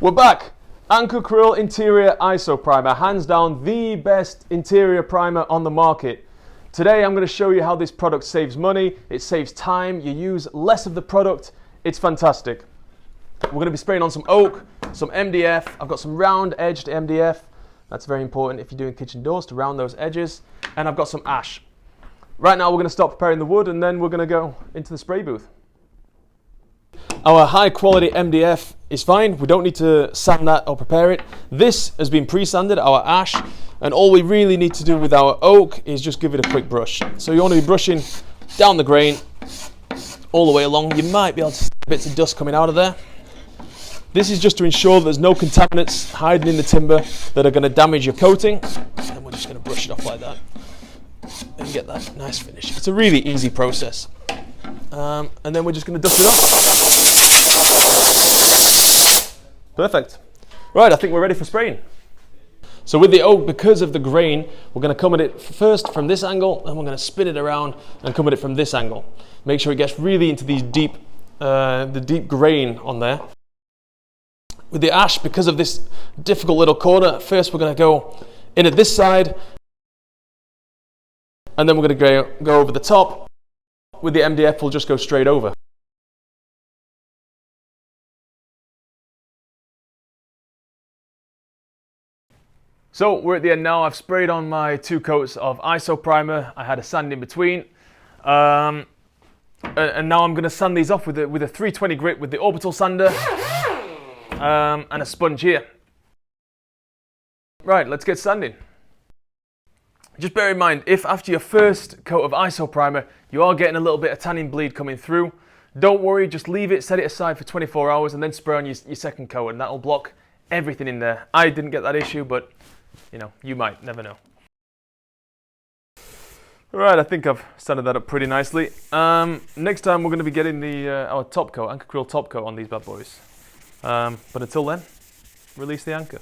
We're back. Ankocryl Interior Iso Primer, hands down the best interior primer on the market. Today I'm going to show you how this product saves money, it saves time, you use less of the product, it's fantastic. We're going to be spraying on some oak, some MDF, I've got some round edged MDF, that's very important if you're doing kitchen doors to round those edges, and I've got some ash. Right now we're going to start preparing the wood and then we're going to go into the spray booth. Our high quality MDF is fine, we don't need to sand that or prepare it. This has been pre-sanded, our ash, and all we really need to do with our oak is just give it a quick brush. So you want to be brushing down the grain all the way along. You might be able to see bits of dust coming out of there. This is just to ensure there's no contaminants hiding in the timber that are going to damage your coating. And we're just going to brush it off like that and get that nice finish. It's a really easy process. And then we're just going to dust it off. Perfect. Right, I think we're ready for spraying. So with the oak, because of the grain, we're going to come at it first from this angle, and we're going to spin it around and come at it from this angle. Make sure it gets really into these deep, the deep grain on there. With the ash, because of this difficult little corner, first we're going to go in at this side, and then we're going to go over the top. With the MDF, we'll just go straight over. So we're at the end now. I've sprayed on my 2 coats of ISO primer. I had a sand in between. And now I'm going to sand these off with a 320 grit with the orbital sander and a sponge here. Right, let's get sanding. Just bear in mind, if after your first coat of ISO primer, you are getting a little bit of tannin bleed coming through, don't worry, just leave it, set it aside for 24 hours and then spray on your second coat and that'll block everything in there. I didn't get that issue, but you know, you might, never know. Alright, I think I've sanded that up pretty nicely. Next time we're going to be getting our top coat, Ankocryl top coat on these bad boys. But until then, release the anchor.